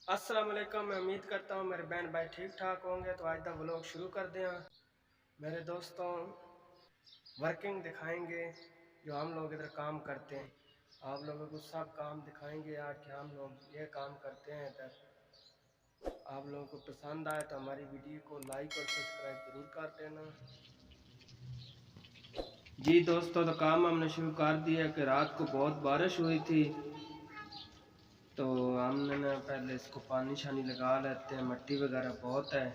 अस्सलाम वालेकुम। मैं उम्मीद करता हूँ मेरे बहन भाई ठीक ठाक होंगे। तो आज का व्लॉग शुरू कर दें। मेरे दोस्तों, वर्किंग दिखाएंगे जो हम लोग इधर काम करते हैं। आप लोगों को सब काम दिखाएंगे यार कि हम लोग ये काम करते हैं इधर। आप लोगों को पसंद आए तो हमारी वीडियो को लाइक और सब्सक्राइब ज़रूर कर देना। जी दोस्तों, तो काम हमने शुरू कर दिया कि रात को बहुत बारिश हुई थी, तो हमने ना पहले इसको पानी शानी लगा लेते हैं। मट्टी वगैरह बहुत है,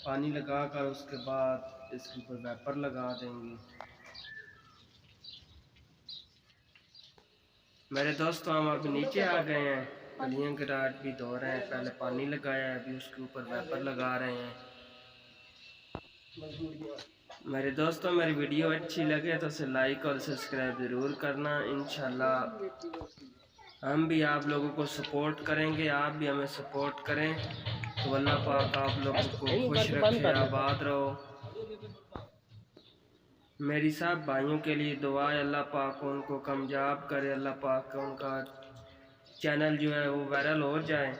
पानी लगा कर उसके बाद इसके ऊपर वेपर लगा देंगे। मेरे दोस्तों, हम अभी नीचे आ गए हैं, कलियां गिराट भी धो रहे हैं। पहले पानी लगाया है, अभी उसके ऊपर वेपर लगा रहे हैं। मेरे दोस्तों, मेरी वीडियो अच्छी लगे तो उसे लाइक और सब्सक्राइब ज़रूर करना। इंशाल्लाह हम भी आप लोगों को सपोर्ट करेंगे, आप भी हमें सपोर्ट करें। तो अल्लाह पाक आप लोगों को खुश रखे, आबाद रहो। मेरी सब भाइयों के लिए दुआ है, अल्लाह पाक उनको कामयाब करे, अल्लाह पाक उनका चैनल जो है वो वायरल हो जाए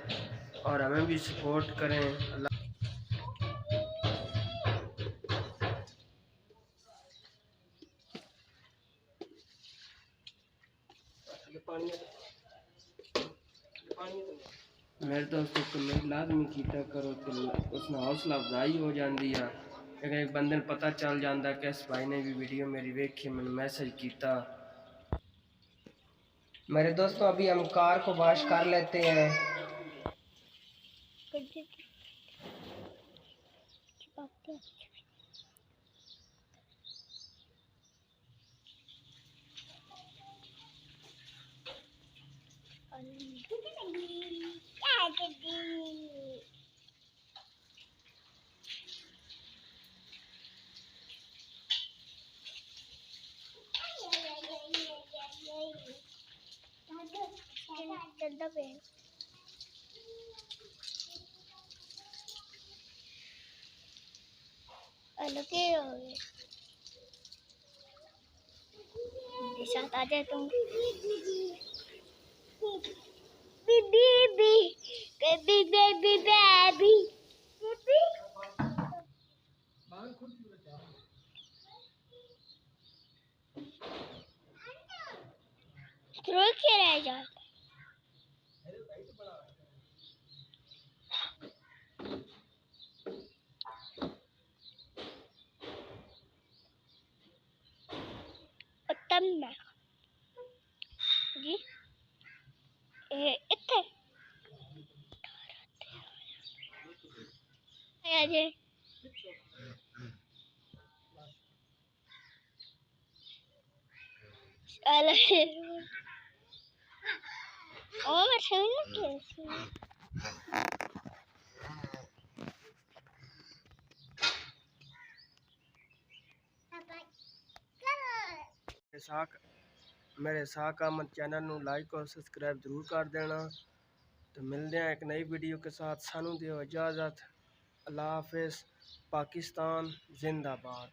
और हमें भी सपोर्ट करें। अल्लाह मेरे दोस्तों को मैं लाजमी कीता करो तो उसमें हौसला अफजाई हो जाती है। लेकिन एक बंदे ने पता चल जाता कि इस भाई ने भी वीडियो मेरी वेखी, मैंने मैसेज किया। मेरे दोस्तों, अभी हम कार को वॉश कर लेते हैं। साथ आ जाए तुम। बेबी बेबी बेबी बेबी रोज के रह जाता तब मैं जी इतने आजे और मेरे साक अहमद चैनल ਨੂੰ लाइक और सब्सक्राइब जरूर कर देना। तो मिलते हैं एक नई वीडियो के साथ। सानू दियो इजाज़त। अल्लाह हाफिज़। पाकिस्तान जिंदाबाद।